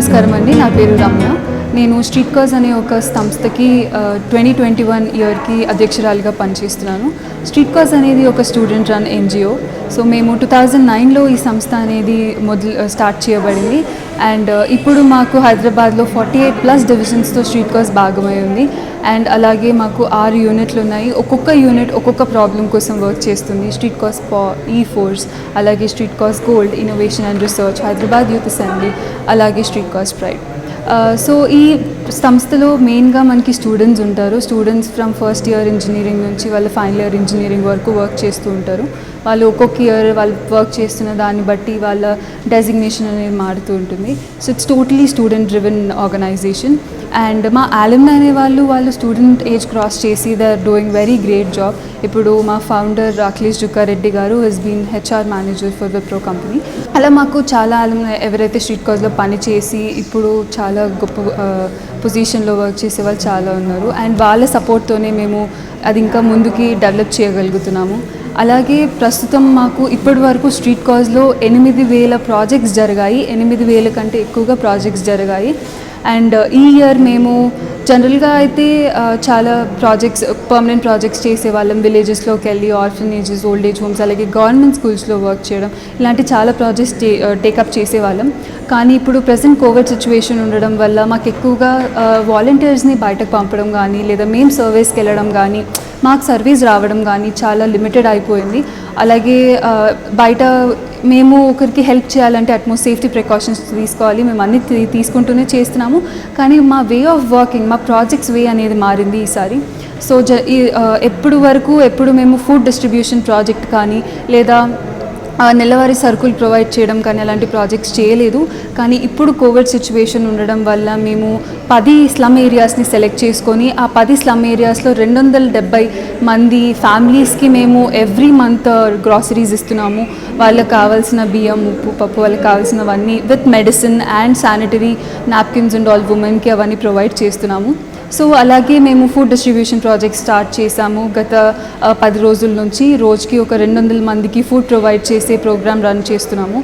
నమస్కారం అండి. నా పేరు రమ్య. నేను స్ట్రీట్ కాజ్ అనే ఒక సంస్థకి 2021 ఇయర్కి అధ్యక్షురాలిగా పనిచేస్తున్నాను. స్ట్రీట్ కాజ్ అనేది ఒక స్టూడెంట్ రన్ ఎన్జిఓ. సో మేము 2009లో ఈ సంస్థ అనేది స్టార్ట్ చేయబడింది. అండ్ ఇప్పుడు మాకు హైదరాబాద్లో 48+ డివిజన్స్తో స్ట్రీట్ కాజ్ భాగమై ఉంది. అండ్ అలాగే మాకు 6 యూనిట్లు ఉన్నాయి. ఒక్కొక్క యూనిట్ ఒక్కొక్క ప్రాబ్లం కోసం వర్క్ చేస్తుంది. స్ట్రీట్ కాజ్ E-Force, అలాగే street cause gold, innovation and research, Hyderabad youth assembly, అలాగే స్ట్రీట్ కాజ్ ప్రైడ్. సో ఈ సంస్థలో మెయిన్గా మనకి స్టూడెంట్స్ ఉంటారు. Students from first year engineering నుంచి వాళ్ళ ఫైనల్ ఇయర్ ఇంజనీరింగ్ వరకు వర్క్ చేస్తూ ఉంటారు. వాళ్ళు ఒక్కొక్క ఇయర్ వాళ్ళు వర్క్ చేస్తున్న దాన్ని బట్టి వాళ్ళ డెసిగ్నేషన్ అనేది మారుతూ ఉంటుంది. So it's totally student driven organisation. And మా అలుమ్ని అనే వాళ్ళు స్టూడెంట్ ఏజ్ క్రాస్ చేసి they are doing very great job. ఇప్పుడు మా founder Akhilesh Jukkareddy garu he's been HR manager for Wipro company. అలా మాకు చాలా అలుమ్ని ఎవరైతే స్ట్రీట్ కాజ్లో పని చేసి ఇప్పుడు చాలా గొప్ప పొజిషన్లో వర్క్ చేసే వాళ్ళు చాలా ఉన్నారు. అండ్ వాళ్ళ సపోర్ట్తోనే మేము అది ఇంకా ముందుకి డెవలప్ చేయగలుగుతున్నాము. అలాగే ప్రస్తుతం మాకు ఇప్పటి వరకు స్ట్రీట్ కాజ్లో 8,000 ప్రాజెక్ట్స్ జరిగాయి. 8,000 కంటే ఎక్కువగా ప్రాజెక్ట్స్ జరిగాయి. అండ్ ఈ ఇయర్ మేము జనరల్గా అయితే చాలా ప్రాజెక్ట్స్ పర్మనెంట్ ప్రాజెక్ట్స్ చేసేవాళ్ళం. విలేజెస్లోకి వెళ్ళి ఆర్ఫనేజెస్, ఓల్డ్ ఏజ్ హోమ్స్, అలాగే గవర్నమెంట్ స్కూల్స్లో వర్క్ చేయడం, ఇలాంటి చాలా ప్రాజెక్ట్స్ టేకప్ చేసేవాళ్ళం. కానీ ఇప్పుడు ప్రజెంట్ కోవిడ్ సిచ్యువేషన్ ఉండడం వల్ల మాకు ఎక్కువగా వాలంటీర్స్ని బయటకు పంపడం కానీ లేదా మేము సర్వీస్కి వెళ్ళడం కానీ మాకు సర్వీస్ రావడం కానీ చాలా లిమిటెడ్ అయిపోయింది. అలాగే బయట మేము ఒకరికి హెల్ప్ చేయాలంటే అట్మోస్ట్ సేఫ్టీ ప్రికాషన్స్ తీసుకోవాలి. మేము అన్ని తీసుకుంటూనే చేస్తున్నాము. కానీ మా వే ఆఫ్ వర్కింగ్, మా ప్రాజెక్ట్స్ వే అనేది మారింది ఈసారి. సో ఎప్పుడు మేము ఫుడ్ డిస్ట్రిబ్యూషన్ ప్రాజెక్ట్ కానీ లేదా నెలవారీ సరుకులు ప్రొవైడ్ చేయడం కానీ అలాంటి ప్రాజెక్ట్స్ చేయలేదు. కానీ ఇప్పుడు కోవిడ్ సిచ్యువేషన్ ఉండడం వల్ల మేము 10 స్లమ్ ఏరియాస్ని సెలెక్ట్ చేసుకొని ఆ 10 స్లమ్ ఏరియాస్లో 270 మంది ఫ్యామిలీస్కి మేము ఎవ్రీ మంత్ గ్రాసరీస్ ఇస్తున్నాము. వాళ్ళకి కావాల్సిన బియ్యం, ఉప్పు, పప్పు, వాళ్ళకి కావాల్సినవన్నీ with medicine and sanitary napkins and all ఉమెన్కి అవన్నీ ప్రొవైడ్ చేస్తున్నాము. సో అలాగే మేము ఫుడ్ డిస్ట్రిబ్యూషన్ ప్రాజెక్ట్ స్టార్ట్ చేశాము. గత 10 రోజుల నుంచి రోజుకి ఒక 200 మందికి ఫుడ్ ప్రొవైడ్ చేసే ప్రోగ్రామ్ రన్ చేస్తున్నాము.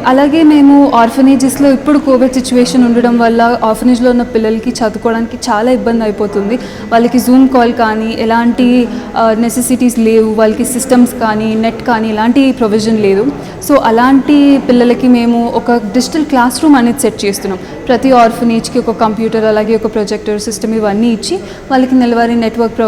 అలాగే మేము ఆర్ఫనేజెస్లో ఇప్పుడు కోవిడ్ సిచ్యువేషన్ ఉండడం వల్ల ఆర్ఫనేజ్లో ఉన్న పిల్లలకి చదువుకోవడానికి చాలా ఇబ్బంది అయిపోతుంది. వాళ్ళకి జూమ్ కాల్ కానీ ఎలాంటి నెసెసిటీస్ లేవు, వాళ్ళకి సిస్టమ్స్ కానీ నెట్ కానీ ఎలాంటి ప్రొవిజన్ లేదు. సో అలాంటి పిల్లలకి మేము ఒక డిజిటల్ క్లాస్ రూమ్ అనేది సెట్ చేస్తున్నాం. ప్రతి ఆర్ఫనేజ్కి ఒక కంప్యూటర్, అలాగే ఒక ప్రొజెక్టర్ సిస్టమ్ ఇవన్నీ ఇచ్చి వాళ్ళకి నెలవారీ నెట్వర్క్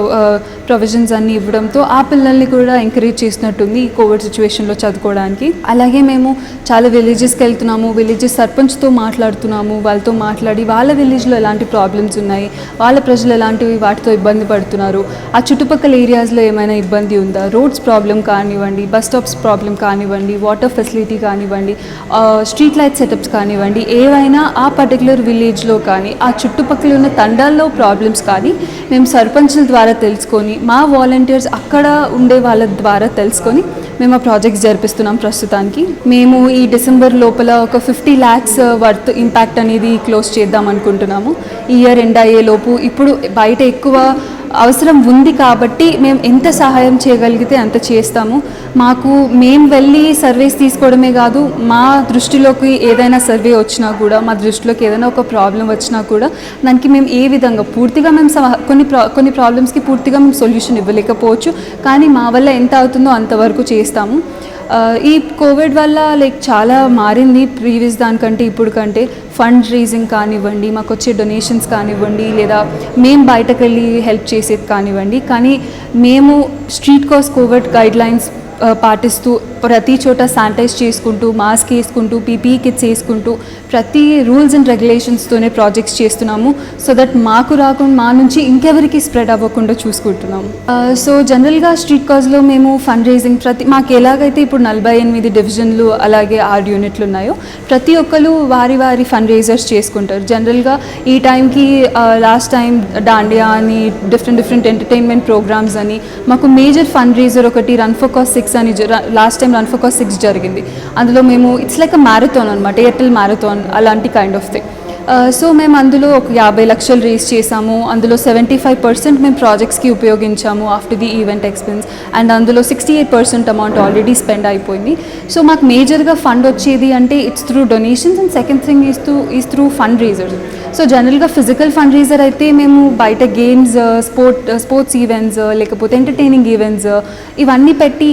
ప్రొవిజన్స్ అన్నీ ఇవ్వడంతో ఆ పిల్లల్ని కూడా ఎంకరేజ్ చేసినట్టుంది ఈ కోవిడ్ సిచ్యువేషన్లో చదువుకోవడానికి. అలాగే మేము చాలా విలేజెస్కి వెళ్తున్నాము. విలేజెస్ సర్పంచ్తో మాట్లాడుతున్నాము. వాళ్ళతో మాట్లాడి వాళ్ళ విలేజ్లో ఎలాంటి ప్రాబ్లమ్స్ ఉన్నాయి, వాళ్ళ ప్రజలు ఎలాంటివి వాటితో ఇబ్బంది పడుతున్నారు, ఆ చుట్టుపక్కల ఏరియాస్లో ఏమైనా ఇబ్బంది ఉందా, రోడ్స్ ప్రాబ్లం కానివ్వండి, బస్ స్టాప్స్ ప్రాబ్లం కానివ్వండి, వాటర్ ఫెసిలిటీ కానివ్వండి, స్ట్రీట్ లైట్ సెటప్స్ కానివ్వండి, ఏవైనా ఆ పర్టికులర్ విలేజ్లో కానీ ఆ చుట్టుపక్కల ఉన్న తండాల్లో ప్రాబ్లమ్స్ కానీ మేము సర్పంచుల ద్వారా తెలుసుకొని మా వాలంటీర్స్ అక్కడ ఉండే వాళ్ళ ద్వారా తెలుసుకొని మేము ఆ ప్రాజెక్ట్స్ జరిపిస్తున్నాం. ప్రస్తుతానికి మేము ఈ డిసెంబర్ లోపల ఒక 50 lakhs వర్త్ ఇంపాక్ట్ అనేది క్లోజ్ చేద్దాం అనుకుంటున్నాము. ఈ ఇయర్ ఎండ్ అయ్యేలోపు ఇప్పుడు బయట ఎక్కువ అవసరం ఉంది కాబట్టి మేము ఎంత సహాయం చేయగలిగితే అంత చేస్తాము. మేము వెళ్ళి సర్వేస్ తీసుకోవడమే కాదు, మా దృష్టిలోకి ఏదైనా సర్వే వచ్చినా కూడా, మా దృష్టిలోకి ఏదైనా ఒక ప్రాబ్లం వచ్చినా కూడా దానికి మేము ఏ విధంగా పూర్తిగా మేము కొన్ని ప్రాబ్లమ్స్కి పూర్తిగా మేము సొల్యూషన్ ఇవ్వలేకపోవచ్చు. కానీ మా వల్ల ఎంత అవుతుందో అంతవరకు చేస్తాము. ఈ కోవిడ్ వల్ల చాలా మారింది ప్రీవియస్ దానికంటే ఇప్పుడు కంటే. ఫండ్ రేజింగ్ కానివ్వండి, మాకు వచ్చే డొనేషన్స్ కానివ్వండి, లేదా మేము బయటకు వెళ్ళి హెల్ప్ చేసేది కానివ్వండి. కానీ మేము స్ట్రీట్ కాజ్ కోవిడ్ గైడ్లైన్స్ పాటిస్తూ ప్రతి చోట శానిటైజ్ చేసుకుంటూ, మాస్క్ వేసుకుంటూ, PPE కిట్స్ వేసుకుంటూ ప్రతి రూల్స్ అండ్ రెగ్యులేషన్స్తోనే ప్రాజెక్ట్స్ చేస్తున్నాము. సో దట్ మాకు రాకుండా మా నుంచి ఇంకెవరికి స్ప్రెడ్ అవ్వకుండా చూసుకుంటున్నాము. సో జనరల్గా స్ట్రీట్ కాజ్లో మేము ఫండ్ రేజింగ్ మాకు ఎలాగైతే ఇప్పుడు 48 డివిజన్లు అలాగే 6 యూనిట్లు ఉన్నాయో ప్రతి ఒక్కరు వారి ఫండ్ రేజర్స్ చేసుకుంటారు. జనరల్గా ఈ టైంకి లాస్ట్ టైం డాండియా అని డిఫరెంట్ ఎంటర్టైన్మెంట్ ప్రోగ్రామ్స్ అని మాకు మేజర్ ఫండ్ రేజర్ ఒకటి రన్ ఫర్ కాజ్ 6 అని last time run for cause 6 జరిగింది. అందులో మేము ఇట్స్ లైక్ అ మ్యారథాన్ అనమాట, ఎయిర్టెల్ మ్యారథాన్ అలాంటి కైండ్ ఆఫ్ థింగ్. సో మేము అందులో ఒక 50 లక్షలు రేస్ చేసాము. అందులో 75% మేము ప్రాజెక్ట్స్కి ఉపయోగించాము after the event expense, and అందులో 68% అమౌంట్ ఆల్రెడీ స్పెండ్ అయిపోయింది. సో మాకు మేజర్గా ఫండ్ వచ్చేది అంటే it's through donations, and second thing is through fund razor's. So జనరల్గా ఫిజికల్ ఫండ్ రేజర్ అయితే మేము బయట గేమ్స్, స్పోర్ట్స్ ఈవెంట్స్, లేకపోతే ఎంటర్టైనింగ్ ఈవెంట్స్ ఇవన్నీ పెట్టి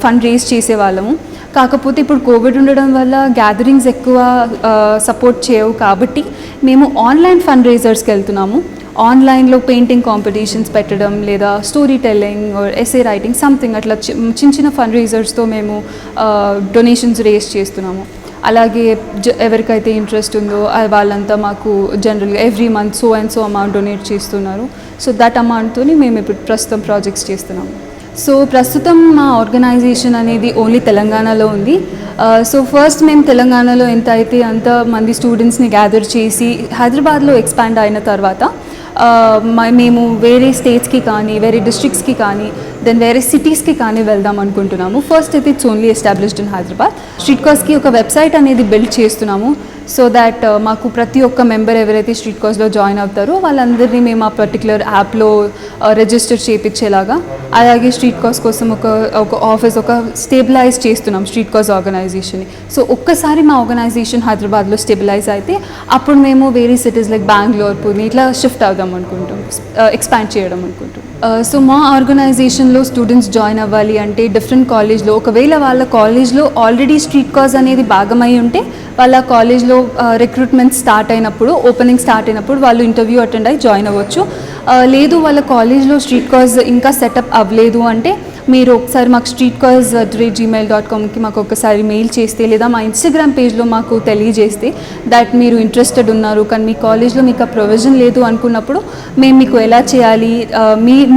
ఫండ్ రేజ్ చేసేవాళ్ళము. కాకపోతే ఇప్పుడు కోవిడ్ ఉండడం వల్ల గ్యాదరింగ్స్ ఎక్కువ సపోర్ట్ చేయవు కాబట్టి మేము ఆన్లైన్ ఫండ్ రేజర్స్కి వెళ్తున్నాము. ఆన్లైన్లో పెయింటింగ్ కాంపిటీషన్స్ పెట్టడం, లేదా story telling or essay writing something అట్లా చిన్న చిన్న ఫండ్ రేజర్స్తో మేము డొనేషన్స్ రేజ్ చేస్తున్నాము. అలాగే ఎవరికైతే ఇంట్రెస్ట్ ఉందో వాళ్ళంతా మాకు జనరల్గా every month so and so amount donate చేస్తున్నారు. సో దట్ అమౌంట్తో మేము ఇప్పుడు ప్రస్తుతం ప్రాజెక్ట్స్ చేస్తున్నాము. సో ప్రస్తుతం మా ఆర్గనైజేషన్ అనేది ఓన్లీ తెలంగాణలో ఉంది. సో ఫస్ట్ మేము తెలంగాణలో ఎంత అయితే అంత మంది స్టూడెంట్స్ని గ్యాదర్ చేసి హైదరాబాద్లో ఎక్స్పాండ్ అయిన తర్వాత మేము వేరే స్టేట్స్కి కానీ, వేరే డిస్ట్రిక్ట్స్కి కానీ, దెన్ వేరే సిటీస్కి కానీ వెళ్దాం అనుకుంటున్నాము. ఫస్ట్ అయితే it's only established in Hyderabad. Street కాజ్కి ఒక వెబ్సైట్ అనేది బిల్డ్ చేస్తున్నాము. సో దాట్ మాకు ప్రతి ఒక్క మెంబర్ ఎవరైతే స్ట్రీట్ కాజ్లో జాయిన్ అవుతారో వాళ్ళందరినీ మేము ఆ పర్టికులర్ యాప్లో రిజిస్టర్ చేయించేలాగా, అలాగే స్ట్రీట్ కాజ్ కోసం ఒక ఆఫీస్ ఒక స్టేబిలైజ్ చేస్తున్నాం స్ట్రీట్ కాజ్ ఆర్గనైజేషన్ని. సో ఒక్కసారి మా ఆర్గనైజేషన్ హైదరాబాద్లో స్టెబిలైజ్ అయితే అప్పుడు మేము వేరే సిటీస్ లైక్ బెంగళూరు, పూణే ఇట్లా షిఫ్ట్ అవుదాం అనుకుంటాం, ఎక్స్పాండ్ చేయడం అనుకుంటాం. సో మా ఆర్గనైజేషన్లో స్టూడెంట్స్ జాయిన్ అవ్వాలి అంటే డిఫరెంట్ కాలేజ్లో, ఒకవేళ వాళ్ళ కాలేజ్లో ఆల్రెడీ స్ట్రీట్ కాజ్ అనేది భాగమై ఉంటే వాళ్ళ కాలేజ్లో రిక్రూట్మెంట్ స్టార్ట్ అయినప్పుడు, ఓపెనింగ్ స్టార్ట్ అయినప్పుడు వాళ్ళు ఇంటర్వ్యూ అటెండ్ అయ్యి జాయిన్ అవ్వచ్చు. లేదు వాళ్ళ కాలేజ్లో స్ట్రీట్ కాజ్ ఇంకా సెటప్ అవ్వలేదు అంటే మీరు ఒకసారి మాకు streetcause@gmail.comకి మాకు ఒకసారి మెయిల్ చేస్తే, లేదా మా ఇన్స్టాగ్రామ్ పేజ్లో మాకు తెలియజేస్తే దట్ మీరు ఇంట్రెస్టెడ్ ఉన్నారు కానీ మీ కాలేజ్లో మీకు ఆ ప్రొవిజన్ లేదు అనుకున్నప్పుడు మేము మీకు ఎలా చేయాలి,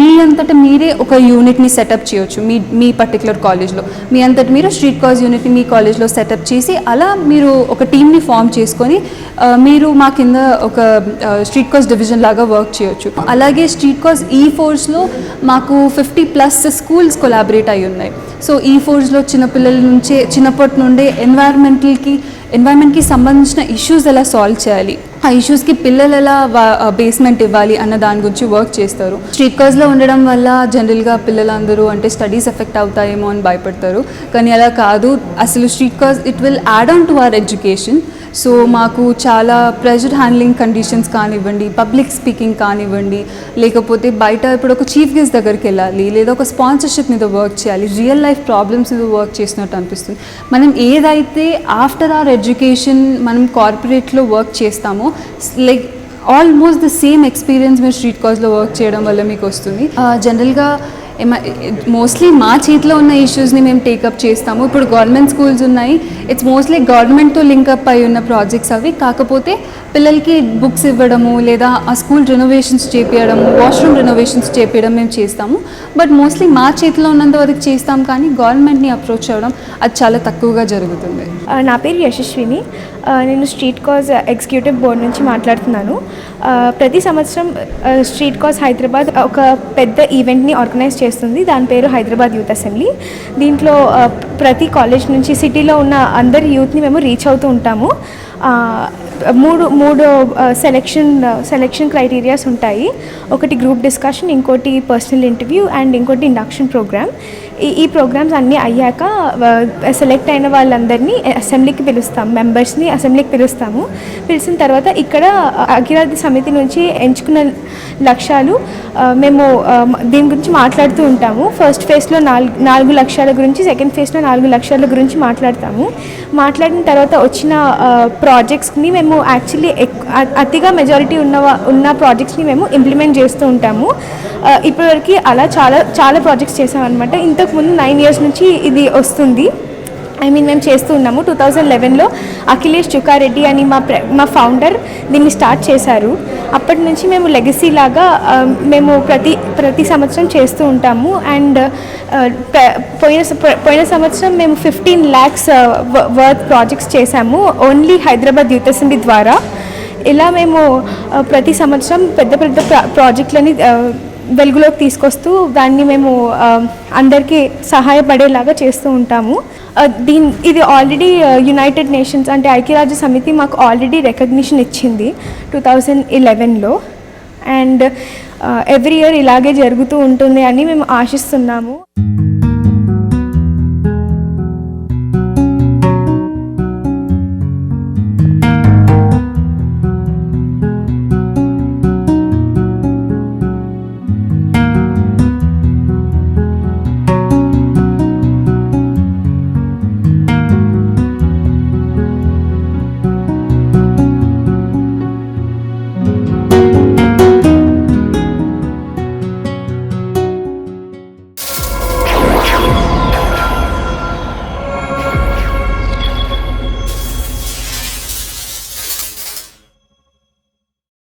మీ అంతటా మీరే ఒక యూనిట్ని సెటప్ చేయొచ్చు. మీ పర్టికులర్ కాలేజ్లో మీ అంతటా మీరు స్ట్రీట్ కాజ్ యూనిట్ని మీ కాలేజ్లో సెటప్ చేసి అలా మీరు ఒక టీమ్ని ఫామ్ చేసుకొని మీరు మా కింద ఒక స్ట్రీట్ కాజ్ డివిజన్ లాగా వర్క్ చేయొచ్చు. అలాగే స్ట్రీట్ కాజ్ E4స్లో మాకు 50+ స్కూల్స్ కొలాబరేట్ అయి ఉన్నాయి. సో E4స్లో చిన్నపిల్లల నుంచే చిన్నప్పటి నుండే ఎన్వైరన్మెంట్కి సంబంధించిన ఇష్యూస్ ఎలా సాల్వ్ చేయాలి, ఆ ఇష్యూస్కి పిల్లలు ఎలా బేస్మెంట్ ఇవ్వాలి అన్న దాని గురించి వర్క్ చేస్తారు. స్ట్రీట్ కాజ్లో ఉండడం వల్ల జనరల్గా పిల్లలందరూ అంటే స్టడీస్ ఎఫెక్ట్ అవుతాయేమో అని భయపడతారు, కానీ అలా కాదు. అసలు street cause it will add on to our education. So మాకు చాలా ప్రెజర్ హ్యాండ్లింగ్ కండిషన్స్ కానివ్వండి, పబ్లిక్ స్పీకింగ్ కానివ్వండి, లేకపోతే బయట ఇప్పుడు ఒక చీఫ్ గెస్ట్ దగ్గరికి వెళ్ళాలి, లేదా ఒక స్పాన్సర్షిప్ మీద వర్క్ చేయాలి, రియల్ లైఫ్ ప్రాబ్లమ్స్ మీద వర్క్ చేసినట్టు అనిపిస్తుంది. మనం ఏదైతే ఆఫ్టర్ అవర్ ఎడ్యుకేషన్ మనం కార్పొరేట్లో వర్క్ చేస్తామో like almost the same experience మీరు స్ట్రీట్ కాజ్లో వర్క్ చేయడం వల్ల మీకు వస్తుంది. జనరల్గా మోస్ట్లీ మా చేతిలో ఉన్న ఇష్యూస్ని మేము టేకప్ చేస్తాము. ఇప్పుడు గవర్నమెంట్ స్కూల్స్ ఉన్నాయి, ఇట్స్ మోస్ట్లీ గవర్నమెంట్తో లింకప్ అయి ఉన్న ప్రాజెక్ట్స్ అవి. కాకపోతే పిల్లలకి బుక్స్ ఇవ్వడము, లేదా ఆ స్కూల్ రెనోవేషన్స్ చేపించడము, వాష్రూమ్ రెనోవేషన్స్ చేపించడం మేము చేస్తాము. బట్ మోస్ట్లీ మా చేతిలో ఉన్నంత వరకు చేస్తాం, కానీ గవర్నమెంట్ని అప్రోచ్ అవ్వడం అది చాలా తక్కువగా జరుగుతుంది. నా పేరు యశస్విని. నేను స్ట్రీట్ కాజ్ ఎగ్జిక్యూటివ్ బోర్డ్ నుంచి మాట్లాడుతున్నాను. ప్రతి సంవత్సరం స్ట్రీట్ కాజ్ హైదరాబాద్ ఒక పెద్ద ఈవెంట్ని ఆర్గనైజ్ చేస్తుంది. దాని పేరు హైదరాబాద్ యూత్ అసెంబ్లీ. దీంట్లో ప్రతి కాలేజ్ నుంచి సిటీలో ఉన్న అందరి యూత్ని మేము రీచ్ అవుతూ ఉంటాము. మూడు సెలెక్షన్ క్రైటీరియాస్ ఉంటాయి. ఒకటి గ్రూప్ డిస్కషన్, ఇంకోటి పర్సనల్ ఇంటర్వ్యూ, అండ్ ఇంకోటి ఇండక్షన్ ప్రోగ్రామ్. ఈ ప్రోగ్రామ్స్ అన్నీ అయ్యాక సెలెక్ట్ అయిన వాళ్ళందరినీ అసెంబ్లీకి పిలుస్తాము, మెంబర్స్ని అసెంబ్లీకి పిలుస్తాము. పిలిచిన తర్వాత ఇక్కడ అఖిలాది సమితి నుంచి ఎంచుకున్న లక్ష్యాలు మేము దీని గురించి మాట్లాడుతూ ఉంటాము. ఫస్ట్ ఫేజ్లో 4 లక్ష్యాల గురించి, సెకండ్ ఫేజ్లో 4 లక్ష్యాల గురించి మాట్లాడతాము. మాట్లాడిన తర్వాత వచ్చిన ప్రాజెక్ట్స్ని మేము యాక్చువల్లీ అతిగా మెజారిటీ ఉన్న ప్రాజెక్ట్స్ని మేము ఇంప్లిమెంట్ చేస్తూ ఉంటాము. ఇప్పటివరకు అలా చాలా ప్రాజెక్ట్స్ చేసామన్నమాట. ఇంతకుముందు 9 ఇయర్స్ నుంచి ఇది వస్తుంది. మేము చేస్తూ ఉన్నాము. 2011లో అఖిలేష్ చుకారెడ్డి అని మా ఫౌండర్ దీన్ని స్టార్ట్ చేశారు. అప్పటి నుంచి మేము లెగసీ లాగా మేము ప్రతి సంవత్సరం చేస్తూ ఉంటాము. అండ్ పోయిన సంవత్సరం మేము 15 lakhs వర్త్ ప్రాజెక్ట్స్ చేశాము ఓన్లీ హైదరాబాద్ యూత్ అసెంబ్లీ ద్వారా. ఇలా మేము ప్రతి సంవత్సరం పెద్ద ప్రాజెక్టులని వెలుగులోకి తీసుకొస్తూ దాన్ని మేము అందరికీ సహాయపడేలాగా చేస్తూ ఉంటాము. ఇది ఆల్రెడీ యునైటెడ్ నేషన్స్ అంటే ఐక్యరాజ్య సమితి మాకు ఆల్రెడీ రికగ్నిషన్ ఇచ్చింది 2011లో. అండ్ ఎవ్రీ ఇయర్ ఇలాగే జరుగుతూ ఉంటుంది అని మేము ఆశిస్తున్నాము.